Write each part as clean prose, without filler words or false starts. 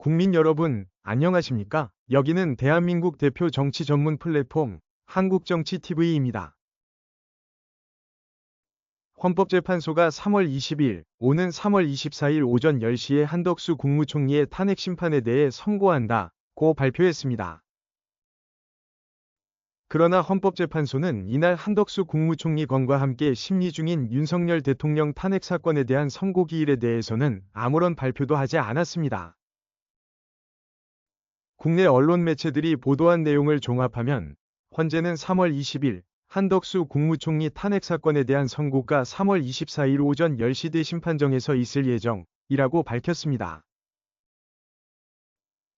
국민 여러분, 안녕하십니까? 여기는 대한민국 대표 정치 전문 플랫폼 한국정치TV입니다. 헌법재판소가 3월 20일, 오는 3월 24일 오전 10시에 한덕수 국무총리의 탄핵 심판에 대해 선고한다고 발표했습니다. 그러나 헌법재판소는 이날 한덕수 국무총리 건과 함께 심리 중인 윤석열 대통령 탄핵 사건에 대한 선고 기일에 대해서는 아무런 발표도 하지 않았습니다. 국내 언론 매체들이 보도한 내용을 종합하면 헌재는 3월 20일 한덕수 국무총리 탄핵 사건에 대한 선고가 3월 24일 오전 10시 대심판정에서 있을 예정이라고 밝혔습니다.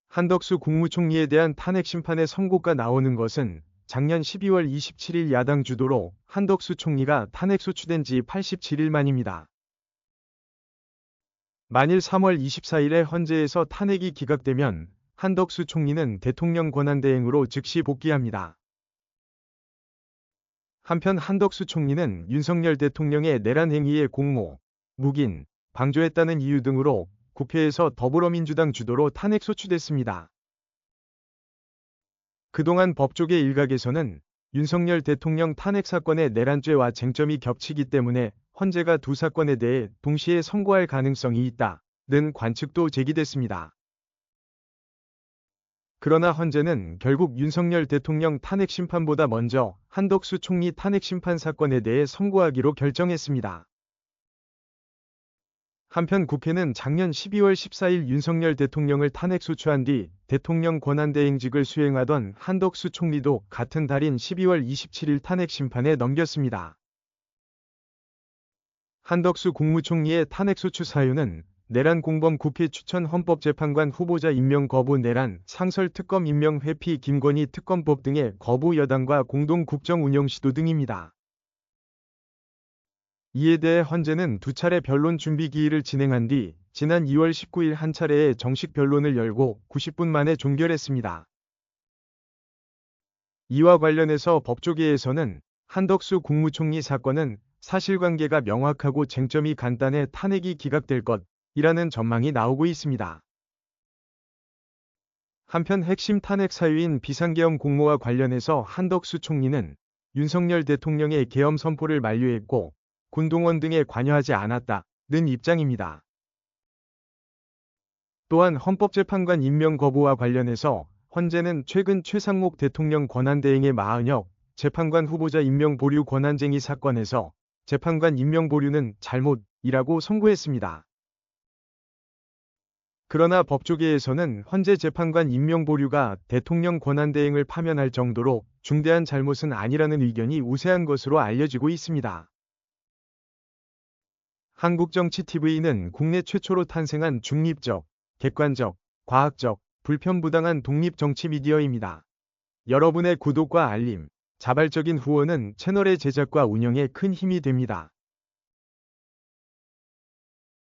한덕수 국무총리에 대한 탄핵 심판의 선고가 나오는 것은 작년 12월 27일 야당 주도로 한덕수 총리가 탄핵 소추된 지 87일 만입니다. 만일 3월 24일에 헌재에서 탄핵이 기각되면 한덕수 총리는 대통령 권한대행으로 즉시 복귀합니다. 한편 한덕수 총리는 윤석열 대통령의 내란 행위에 공모, 묵인, 방조했다는 이유 등으로 국회에서 더불어민주당 주도로 탄핵 소추됐습니다. 그동안 법조계 일각에서는 윤석열 대통령 탄핵 사건의 내란죄와 쟁점이 겹치기 때문에 헌재가 두 사건에 대해 동시에 선고할 가능성이 있다는 관측도 제기됐습니다. 그러나 헌재는 결국 윤석열 대통령 탄핵 심판보다 먼저 한덕수 총리 탄핵 심판 사건에 대해 선고하기로 결정했습니다. 한편 국회는 작년 12월 14일 윤석열 대통령을 탄핵 소추한 뒤 대통령 권한대행직을 수행하던 한덕수 총리도 같은 달인 12월 27일 탄핵 심판에 넘겼습니다. 한덕수 국무총리의 탄핵 소추 사유는 내란 공범 국회 추천 헌법재판관 후보자 임명 거부 내란 상설특검 임명 회피 김건희 특검법 등의 거부 여당과 공동 국정 운영 시도 등입니다. 이에 대해 헌재는 두 차례 변론 준비 기일을 진행한 뒤 지난 2월 19일 한 차례의 정식 변론을 열고 90분 만에 종결했습니다. 이와 관련해서 법조계에서는 한덕수 국무총리 사건은 사실관계가 명확하고 쟁점이 간단해 탄핵이 기각될 것이라는 전망이 나오고 있습니다. 한편 핵심 탄핵 사유인 비상계엄 공모와 관련해서 한덕수 총리는 윤석열 대통령의 계엄 선포를 만류했고 군동원 등에 관여하지 않았다는 입장입니다. 또한 헌법재판관 임명 거부와 관련해서 헌재는 최근 최상목 대통령 권한대행의 마은혁 재판관 후보자 임명 보류 권한쟁의 사건에서 재판관 임명 보류는 잘못이라고 선고했습니다. 그러나 법조계에서는 헌재 재판관 임명 보류가 대통령 권한대행을 파면할 정도로 중대한 잘못은 아니라는 의견이 우세한 것으로 알려지고 있습니다. 한국정치TV는 국내 최초로 탄생한 중립적, 객관적, 과학적, 불편부당한 독립정치 미디어입니다. 여러분의 구독과 알림, 자발적인 후원은 채널의 제작과 운영에 큰 힘이 됩니다.